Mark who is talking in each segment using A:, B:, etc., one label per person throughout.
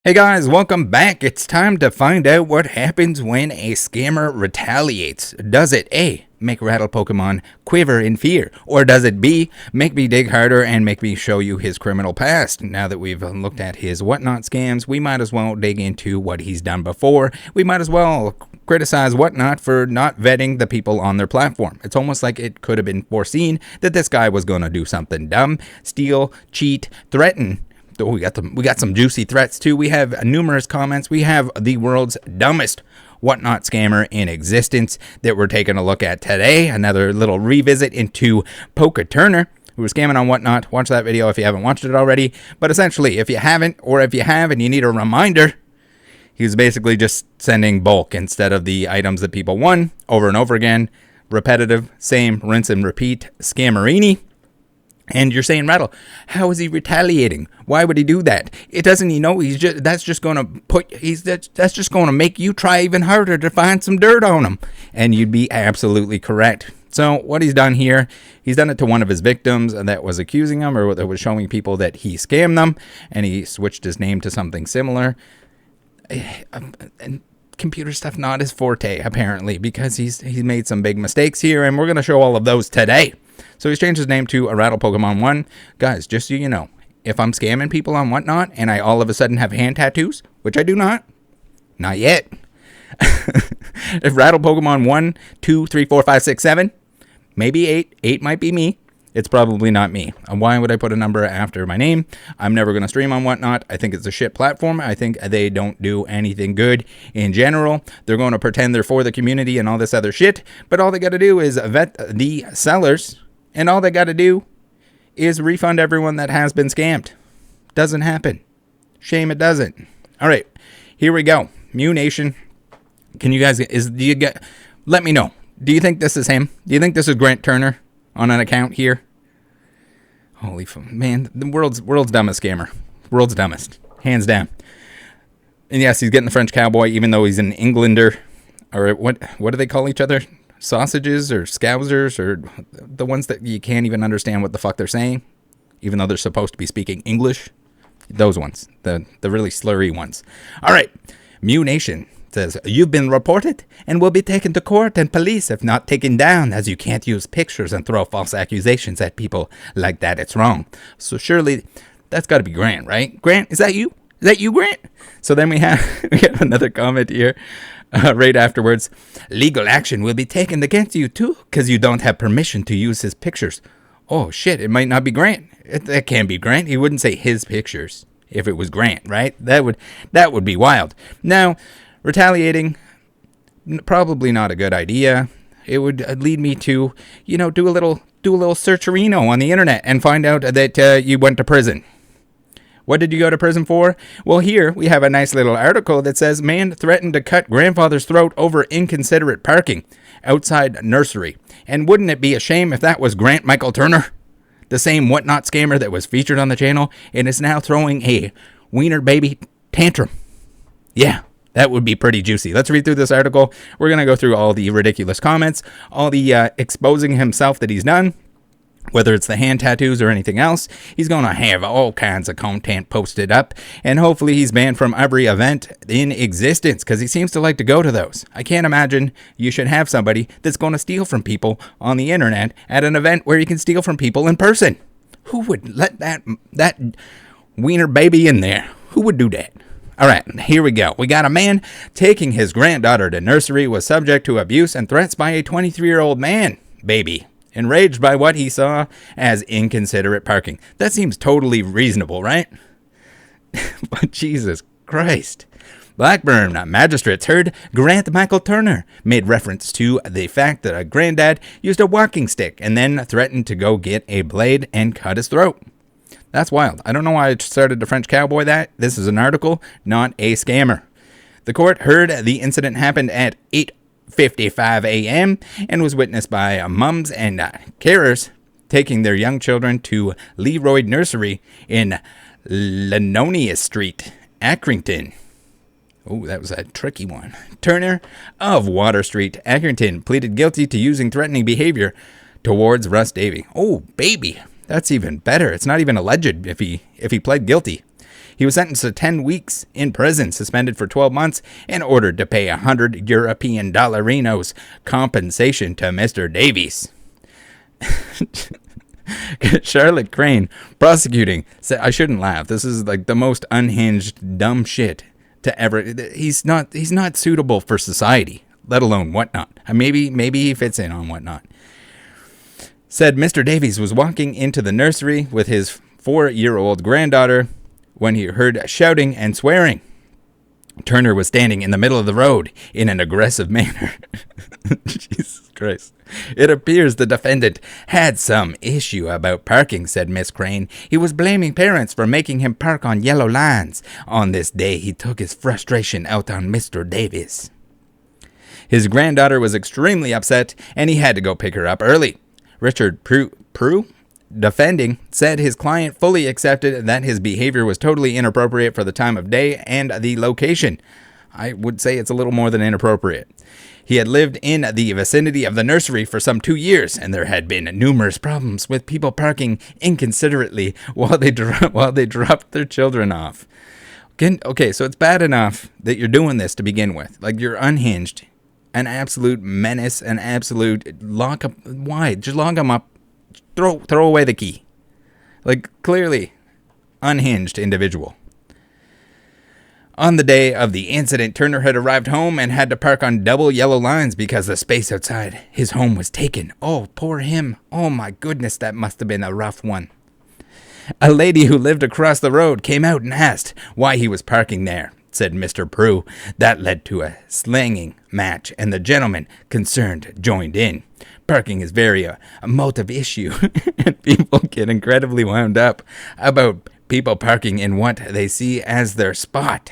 A: Hey guys, welcome back. It's time to find out what happens when a scammer retaliates. Does it A, make Rattle Pokemon quiver in fear? Or does it B, make me dig harder and make me show you his criminal past? Now that we've looked at his whatnot scams, we might as well dig into what he's done before. We might as well criticize whatnot for not vetting the people on their platform. It's almost like it could have been foreseen that this guy was going to do something dumb, steal, cheat, threaten. Oh, we got some juicy threats too. We have numerous comments. We have the world's dumbest whatnot scammer in existence that we're taking a look at today. Another little revisit into Poke Turner, who was scamming on whatnot. Watch that video if you haven't watched it already. But essentially, if you haven't, or if you have and you need a reminder, he was basically just sending bulk instead of the items that people won over and over again. Repetitive, same, rinse and repeat, scammerini. And you're saying, Rattle, how is he retaliating? Why would he do that? It doesn't he know that's just going to make you try even harder to find some dirt on him. And you'd be absolutely correct. So what he's done here, he's done it to one of his victims that was accusing him or that was showing people that he scammed them, and he switched his name to something similar. And computer stuff not his forte, apparently, because he's made some big mistakes here, and we're going to show all of those today. So he's changed his name to a Rattle Pokemon 1. Guys, just so you know, if I'm scamming people on whatnot and I all of a sudden have hand tattoos, which I do not yet. If Rattle Pokemon 1, 2, 3, 4, 5, 6, 7, maybe 8 might be me. It's probably not me. Why would I put a number after my name? I'm never going to stream on whatnot. I think it's a shit platform. I think they don't do anything good in general. They're going to pretend they're for the community and all this other shit. But all they got to do is vet the sellers. And all they got to do is refund everyone that has been scammed. Doesn't happen. Shame it doesn't. All right, here we go. Mew Nation. Can you guys let me know. Do you think this is him? Do you think this is Grant Turner on an account here? Holy man, the world's dumbest scammer. World's dumbest. Hands down. And yes, he's getting the French cowboy, even though he's an Englander. Or what do they call each other? Sausages or scousers, or the ones that you can't even understand what the fuck they're saying, even though they're supposed to be speaking English. Those ones, the really slurry ones. All right, Mew Nation says, you've been reported and will be taken to court and police if not taken down, as you can't use pictures and throw false accusations at people like that. It's wrong. So surely that's got to be Grant, right? Grant, is that you? Is that you, Grant? So then we have another comment here. Right afterwards, legal action will be taken against you too, because you don't have permission to use his pictures. Oh shit, it might not be Grant. That can't be Grant. He wouldn't say his pictures if it was Grant, right? That would be wild. Now, retaliating, probably not a good idea. It would lead me to, do a little searcherino on the internet and find out that you went to prison. What did you go to prison for? Well, here we have a nice little article that says, man threatened to cut grandfather's throat over inconsiderate parking outside nursery. And wouldn't it be a shame if that was Grant Michael Turner, the same whatnot scammer that was featured on the channel and is now throwing a wiener baby tantrum? Yeah, that would be pretty juicy. Let's read through this article. We're going to go through all the ridiculous comments, all the exposing himself that he's done. Whether it's the hand tattoos or anything else, he's going to have all kinds of content posted up, and hopefully he's banned from every event in existence, because he seems to like to go to those. I can't imagine you should have somebody that's going to steal from people on the internet at an event where you can steal from people in person. Who would let that wiener baby in there? Who would do that? All right, here we go. We got a man taking his granddaughter to nursery was subject to abuse and threats by a 23-year-old man, baby. Enraged by what he saw as inconsiderate parking. That seems totally reasonable, right? But Jesus Christ. Blackburn magistrates heard Grant Michael Turner made reference to the fact that a granddad used a walking stick and then threatened to go get a blade and cut his throat. That's wild. I don't know why I started to French cowboy that. This is an article, not a scammer. The court heard the incident happened at 8:55 a.m. and was witnessed by mums and carers taking their young children to Leroy Nursery in Linonia Street, Accrington. Oh, that was a tricky one. Turner of Water Street, Accrington, pleaded guilty to using threatening behavior towards Russ Davey. Oh, baby. That's even better. It's not even alleged if he pled guilty. He was sentenced to 10 weeks in prison, suspended for 12 months, and ordered to pay 100 European dollarinos compensation to Mr. Davies. Charlotte Crane, prosecuting, said, I shouldn't laugh. This is like the most unhinged, dumb shit to ever. He's not suitable for society, let alone Whatnot. Maybe he fits in on Whatnot. Said Mr. Davies was walking into the nursery with his 4-year-old granddaughter when he heard shouting and swearing. Turner was standing in the middle of the road in an aggressive manner. Jesus Christ. It appears the defendant had some issue about parking, said Miss Crane. He was blaming parents for making him park on yellow lines. On this day, he took his frustration out on Mr. Davies. His granddaughter was extremely upset, and he had to go pick her up early. Richard Prue, defending, said his client fully accepted that his behavior was totally inappropriate for the time of day and the location. I would say it's a little more than inappropriate. He had lived in the vicinity of the nursery for some 2 years, and there had been numerous problems with people parking inconsiderately while they dropped their children off. Okay, so it's bad enough that you're doing this to begin with. Like, you're unhinged, an absolute menace, an absolute lock up. Why? Just lock him up. Throw away the key. Like, clearly unhinged individual. On the day of the incident, Turner had arrived home and had to park on double yellow lines because the space outside his home was taken. Oh, poor him. Oh my goodness, that must have been a rough one. A lady who lived across the road came out and asked why he was parking there, said Mr. Prue. That led to a slanging match, and the gentleman concerned joined in. Parking is very emotive issue, and people get incredibly wound up about people parking in what they see as their spot.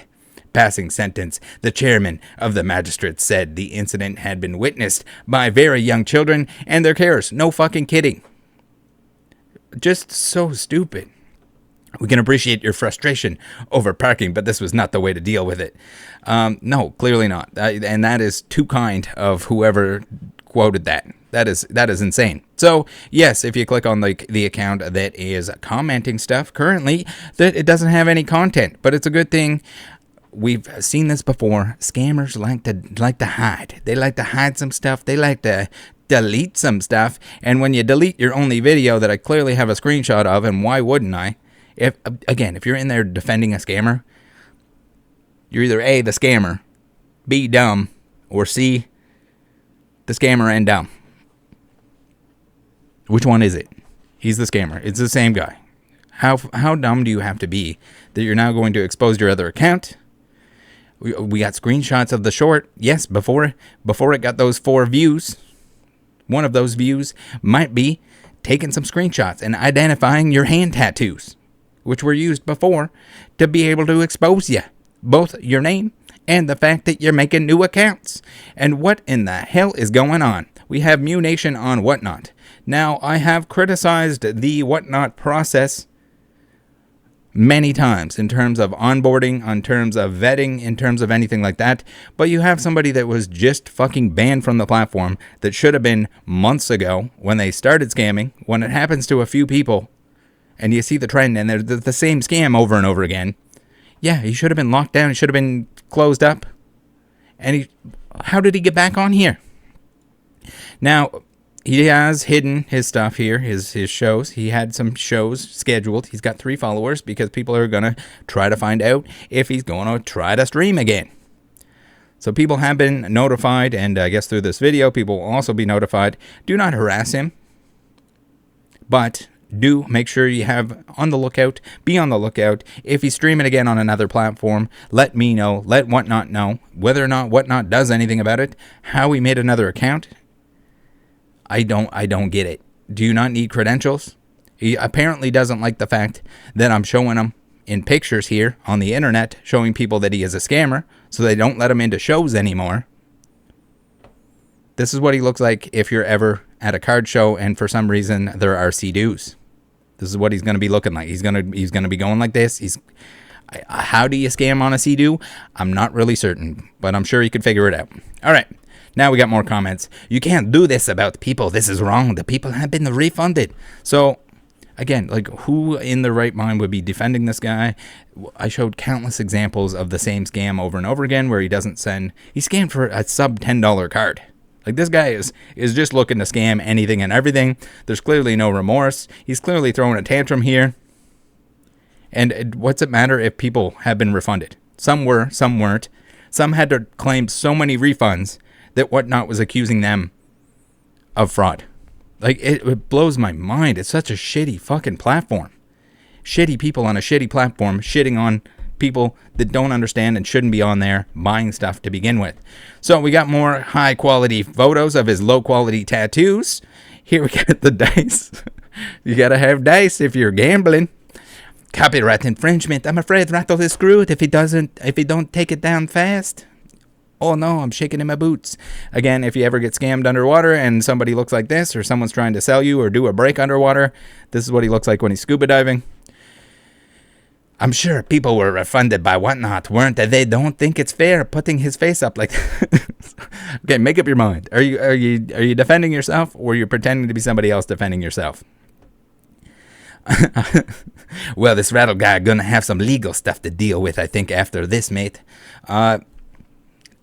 A: Passing sentence, the chairman of the magistrates said the incident had been witnessed by very young children and their carers. No fucking kidding. Just so stupid. We can appreciate your frustration over parking, but this was not the way to deal with it. No, clearly not. And that is too kind of whoever quoted that. That is insane. So, yes, if you click on the account that is commenting stuff currently, that it doesn't have any content, but it's a good thing. We've seen this before. Scammers like to hide. They like to hide some stuff. They like to delete some stuff. And when you delete your only video that I clearly have a screenshot of, and why wouldn't I? If you're in there defending a scammer, you're either A, the scammer, B, dumb, or C, the scammer and dumb. Which one is it? He's the scammer. It's the same guy. How dumb do you have to be that you're now going to expose your other account? We got screenshots of the short. Yes, before it got those 4 views, one of those views might be taking some screenshots and identifying your hand tattoos, which were used before to be able to expose you. Both your name and the fact that you're making new accounts. And what in the hell is going on? We have Mew Nation on Whatnot. Now, I have criticized the Whatnot process many times in terms of onboarding, in terms of vetting, in terms of anything like that. But you have somebody that was just fucking banned from the platform that should have been months ago when they started scamming. When it happens to a few people and you see the trend and they're the same scam over and over again, yeah, he should have been locked down. He should have been closed up. And how did he get back on here? Now, he has hidden his stuff here, his shows. He had some shows scheduled. He's got 3 followers because people are going to try to find out if he's going to try to stream again. So people have been notified, and I guess through this video, people will also be notified. Do not harass him, but do make sure you have on the lookout, be on the lookout. If he's streaming again on another platform, let me know, let Whatnot know, whether or not Whatnot does anything about it, how he made another account. I don't get it. Do you not need credentials? He apparently doesn't like the fact that I'm showing him in pictures here on the internet, showing people that he is a scammer, so they don't let him into shows anymore. This is what he looks like if you're ever at a card show and for some reason there are see-dos. This is what he's going to be looking like. He's going to be going like this. How do you scam on a see-do? I'm not really certain, but I'm sure you could figure it out. All right. Now we got more comments. You can't do this about people. This is wrong. The people have been refunded. So Again, like, who in their right mind would be defending this guy? I showed countless examples of the same scam over and over again where he scammed for a sub $10 card. Like, this guy is just looking to scam anything and everything. There's clearly no remorse. He's clearly throwing a tantrum here. And what's it matter if people have been refunded? Some were, some weren't. Some had to claim so many refunds that Whatnot was accusing them of fraud. Like, it blows my mind. It's such a shitty fucking platform. Shitty people on a shitty platform shitting on people that don't understand and shouldn't be on there buying stuff to begin with. So we got more high quality photos of his low quality tattoos. Here we got the dice. You gotta have dice if you're gambling. Copyright infringement. I'm afraid Rattle is screwed if he don't take it down fast. Oh no, I'm shaking in my boots. Again, if you ever get scammed underwater and somebody looks like this, or someone's trying to sell you or do a break underwater, this is what he looks like when he's scuba diving. I'm sure people were refunded by Whatnot, weren't they? They don't think it's fair putting his face up like that. Okay, make up your mind. Are you defending yourself, or you're pretending to be somebody else defending yourself? Well, this Rattle guy gonna have some legal stuff to deal with, I think, after this, mate.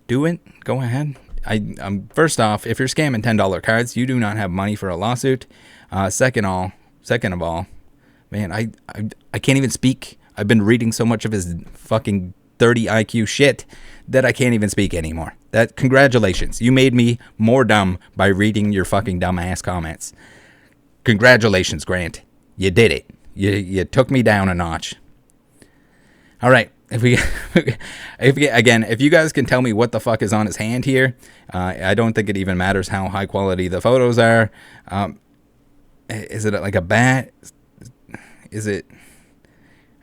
A: Do it. Go ahead. First off, if you're scamming $10 cards, you do not have money for a lawsuit. Second of all, man, I can't even speak. I've been reading so much of his fucking 30 IQ shit that I can't even speak anymore. Congratulations. You made me more dumb by reading your fucking dumbass comments. Congratulations, Grant. You did it. You took me down a notch. All right. If you guys can tell me what the fuck is on his hand here, I don't think it even matters how high quality the photos are. Is it like a bat? Is it?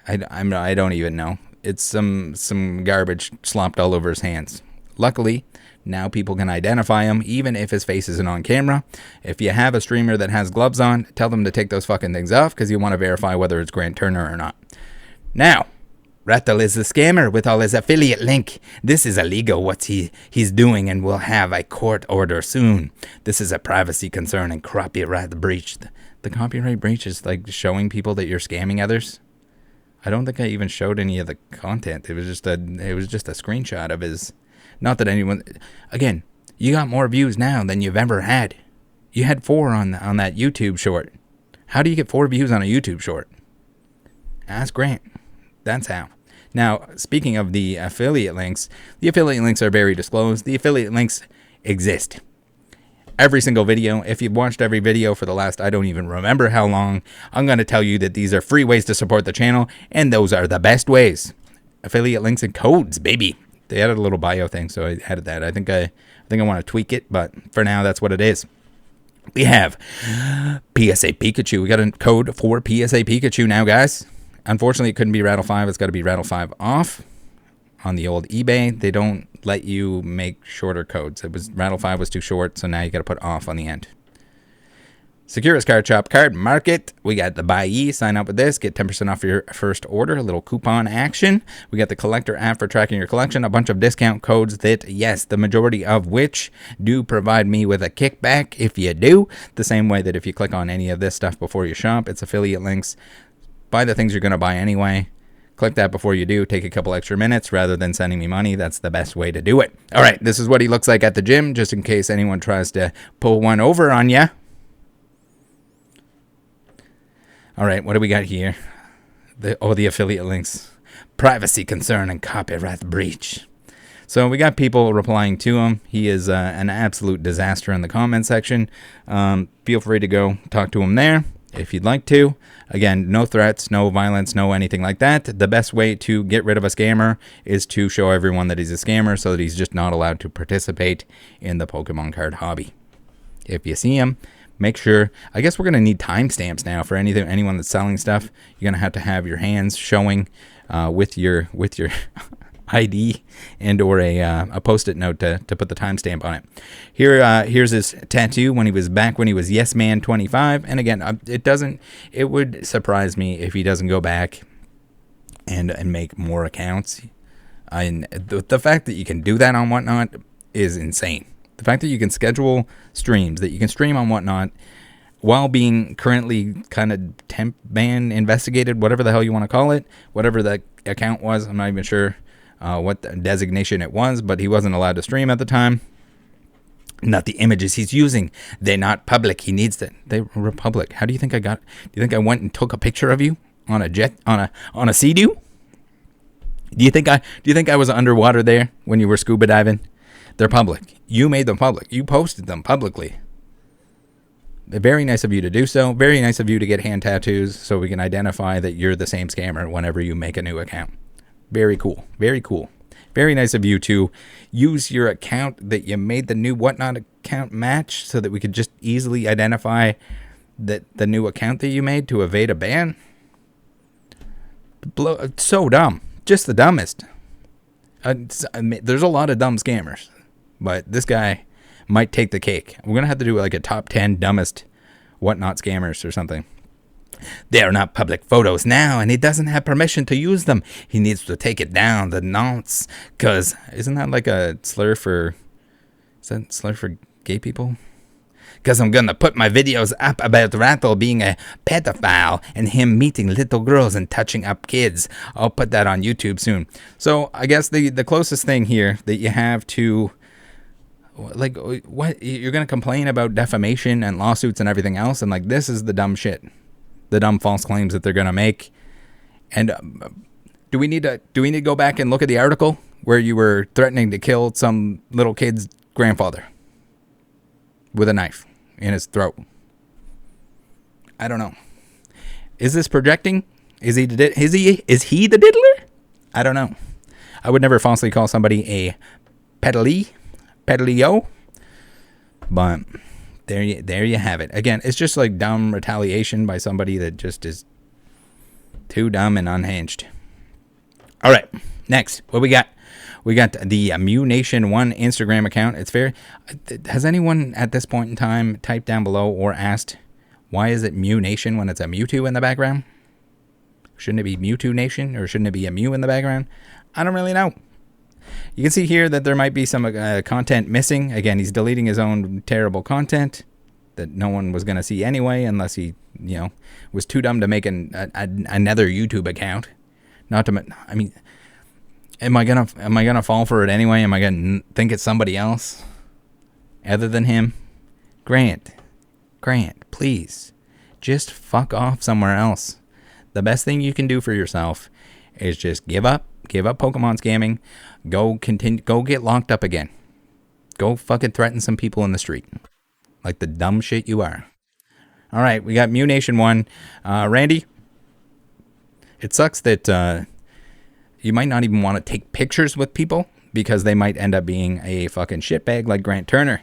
A: I don't even know. It's some garbage slopped all over his hands. Luckily, now people can identify him, even if his face isn't on camera. If you have a streamer that has gloves on, tell them to take those fucking things off, because you want to verify whether it's Grant Turner or not. Now, Rattle is a scammer with all his affiliate link. This is illegal what he's doing, and will have a court order soon. This is a privacy concern and copyright breach. The copyright breach is like showing people that you're scamming others. I don't think I even showed any of the content. It was just a screenshot of his. Not that anyone. Again, you got more views now than you've ever had. You had 4 on that YouTube short. How do you get 4 views on a YouTube short? Ask Grant. That's how. Now, speaking of the affiliate links are very disclosed. The affiliate links exist. Every single video, if you've watched every video for the last, I don't even remember how long, I'm going to tell you that these are free ways to support the channel, and those are the best ways. Affiliate links and codes, baby. They added a little bio thing, so I added that. I think I want to tweak it, but for now, that's what it is. We have PSA Pikachu. We got a code for PSA Pikachu now, guys. Unfortunately, it couldn't be Rattle 5. It's got to be Rattle 5 off. On the old eBay, they don't let you make shorter codes. Rattle 5 was too short, so now you got to put off on the end. Securus Card Shop Card Market. We got the Buy. Sign up with this. Get 10% off your first order. A little coupon action. We got the Collector app for tracking your collection. A bunch of discount codes that, yes, the majority of which do provide me with a kickback if you do. The same way that if you click on any of this stuff before you shop, it's affiliate links. Buy the things you're going to buy anyway. Click that before you do. Take a couple extra minutes rather than sending me money. That's the best way to do it. All right, this is what he looks like at the gym, just in case anyone tries to pull one over on you. All right, what do we got here? The affiliate links. Privacy concern and copyright breach. So we got people replying to him. He is an absolute disaster in the comment section. Feel free to go talk to him there if you'd like to. Again, no threats, no violence, no anything like that. The best way to get rid of a scammer is to show everyone that he's a scammer so that he's just not allowed to participate in the Pokemon card hobby. If you see him, make sure. I guess we're going to need timestamps now for anyone that's selling stuff. You're going to have your hands showing with your ID and or a post-it note to put the timestamp on it. Here's his tattoo when he was Yes Man 25. And again, it would surprise me if he doesn't go back and make more accounts. The fact that you can do that on Whatnot is insane. The fact that you can schedule streams, that you can stream on Whatnot, while being currently kind of temp ban investigated, whatever the hell you want to call it, whatever the account was. I'm not even sure what the designation it was, but he wasn't allowed to stream at the time. Not the images he's using. They're not public. He needs that. They were public. How do you think I got? Do you think I went and took a picture of you on a jet on a Sea-Doo? Do you think I was underwater there when you were scuba diving? They're public. You made them public. You posted them publicly. Very nice of you to do so. Very nice of you to get hand tattoos so we can identify that you're the same scammer whenever you make a new account. Very cool. Very cool. Very nice of you to use your account that you made the new whatnot account match so that we could just easily identify that the new account that you made to evade a ban. So dumb. Just the dumbest. There's a lot of dumb scammers, but this guy might take the cake. We're going to have to do like a top 10 dumbest whatnot scammers or something. They are not public photos now, and he doesn't have permission to use them. He needs to take it down, the nonce. Because isn't that like a slur for... Is that slur for gay people? Because I'm going to put my videos up about Rattle being a pedophile and him meeting little girls and touching up kids. I'll put that on YouTube soon. So I guess the closest thing here that you have to... Like, what? You're going to complain about defamation and lawsuits and everything else? And like, this is the dumb shit. The dumb false claims that they're going to make. And do we need to go back and look at the article where you were threatening to kill some little kid's grandfather with a knife in his throat? I don't know. Is this projecting? Is he the diddler? I don't know. I would never falsely call somebody a pedalio, but there you have it. Again, it's just like dumb retaliation by somebody that just is too dumb and unhinged. All right, next, what we got? We got the MewNation1 Instagram account. It's fair. Has anyone at this point in time typed down below or asked, why is it MewNation when it's a Mewtwo in the background? Shouldn't it be Mewtwo Nation, or shouldn't it be a Mew in the background? I don't really know. You can see here that there might be some content missing. Again, he's deleting his own terrible content that no one was going to see anyway, unless he, was too dumb to make another YouTube account. Not to, I mean, am I gonna fall for it anyway? Am I gonna think it's somebody else other than him? Grant, please, just fuck off somewhere else. The best thing you can do for yourself is just give up Pokemon scamming. Go get locked up again. Go fucking threaten some people in the street. Like the dumb shit you are. All right, we got MewNation1. Randy, it sucks that you might not even want to take pictures with people because they might end up being a fucking shitbag like Grant Turner.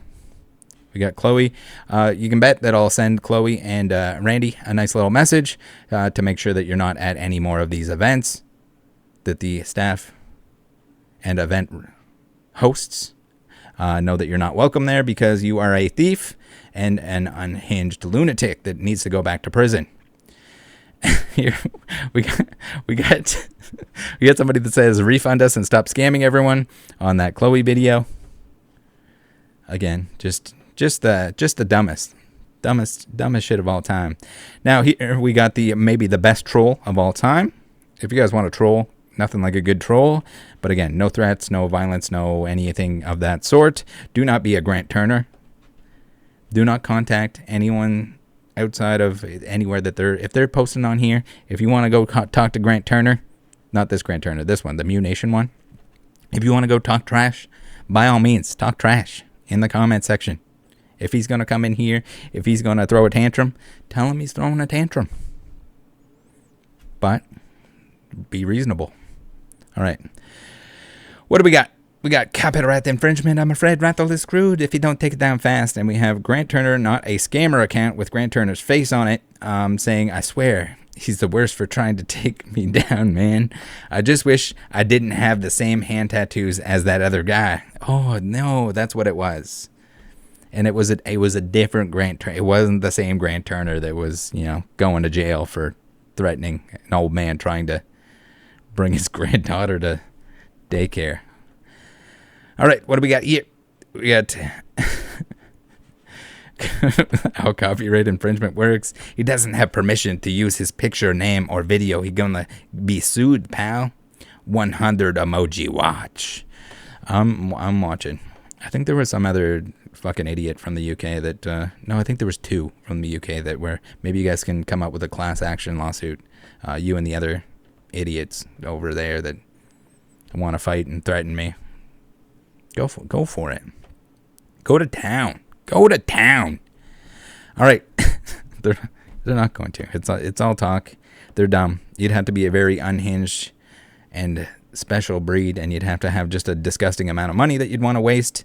A: We got Chloe. You can bet that I'll send Chloe and Randy a nice little message to make sure that you're not at any more of these events that the staff and event hosts know that you're not welcome there because you are a thief and an unhinged lunatic that needs to go back to prison. Here we got somebody that says refund us and stop scamming everyone on that Chloe video. Again, just the dumbest shit of all time. Now here we got maybe the best troll of all time. If you guys want to troll, nothing like a good troll. But again, no threats, no violence, no anything of that sort. Do not be a Grant Turner. Do not contact anyone outside of anywhere that if they're posting on here. If you want to go talk to Grant Turner, not this Grant Turner, this one, the MewNation one. If you want to go talk trash, by all means, talk trash in the comment section. If he's going to come in here, if he's going to throw a tantrum, tell him he's throwing a tantrum. But be reasonable. All right. What do we got? We got copyright infringement. I'm afraid Rattle is screwed if you don't take it down fast. And we have Grant Turner, not a scammer account with Grant Turner's face on it, saying, I swear, he's the worst for trying to take me down, man. I just wish I didn't have the same hand tattoos as that other guy. Oh, no, that's what it was. And it was a different Grant Turner. It wasn't the same Grant Turner that was, going to jail for threatening an old man trying to bring his granddaughter to daycare. All right, what do we got here? We got how copyright infringement works. He doesn't have permission to use his picture, name, or video. He gonna be sued, pal. 100 emoji watch. I'm watching. I think there was some other fucking idiot from the UK that, no, I think there was 2 from the UK that were, maybe you guys can come up with a class action lawsuit. You and the other idiots over there that want to fight and threaten me. Go for it. Go to town. Go to town. All right. they're not going to. It's all talk. They're dumb. You'd have to be a very unhinged and special breed, and you'd have to have just a disgusting amount of money that you'd want to waste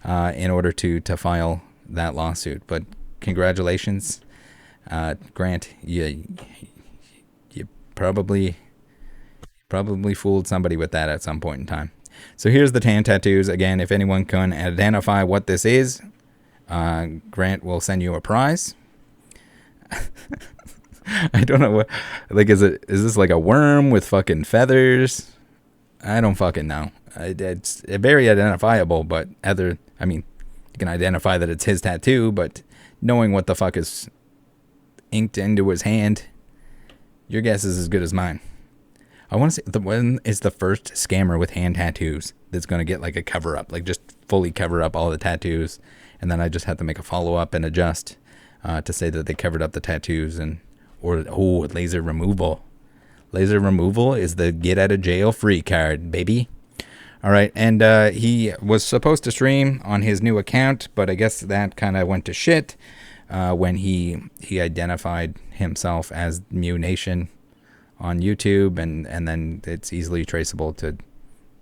A: in order to file that lawsuit. But congratulations, Grant. You probably fooled somebody with that at some point in time. So here's the tan tattoos. Again, if anyone can identify what this is, Grant will send you a prize. I don't know what, like, is this like a worm with fucking feathers? I don't fucking know. It's very identifiable, but you can identify that it's his tattoo, but knowing what the fuck is inked into his hand, your guess is as good as mine. I want to say, when is the first scammer with hand tattoos that's going to get like a cover up, like just fully cover up all the tattoos, and then I just have to make a follow up and adjust to say that they covered up the tattoos, or laser removal. Laser removal is the get out of jail free card, baby. All right, and he was supposed to stream on his new account, but I guess that kind of went to shit when he identified himself as Mew Nation on YouTube, and then it's easily traceable to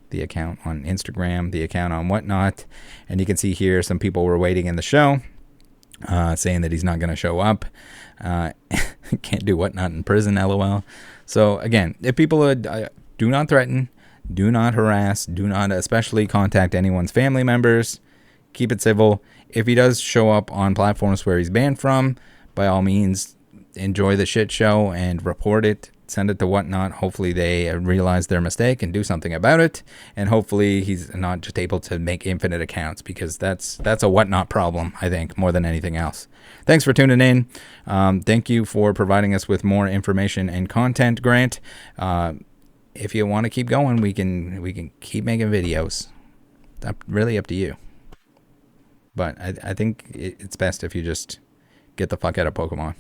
A: the account on Instagram, the account on Whatnot, and you can see here some people were waiting in the show, saying that he's not going to show up. Can't do Whatnot in prison, lol. So again, if people do not threaten, do not harass, do not especially contact anyone's family members, keep it civil. If he does show up on platforms where he's banned from, by all means, enjoy the shit show and report it. Send it to Whatnot. Hopefully they realize their mistake and do something about it. And hopefully he's not just able to make infinite accounts, because that's a Whatnot problem, I think, more than anything else. Thanks for tuning in. Thank you for providing us with more information and content, Grant. If you want to keep going, we can keep making videos. Really up to you. But I think it's best if you just get the fuck out of Pokemon.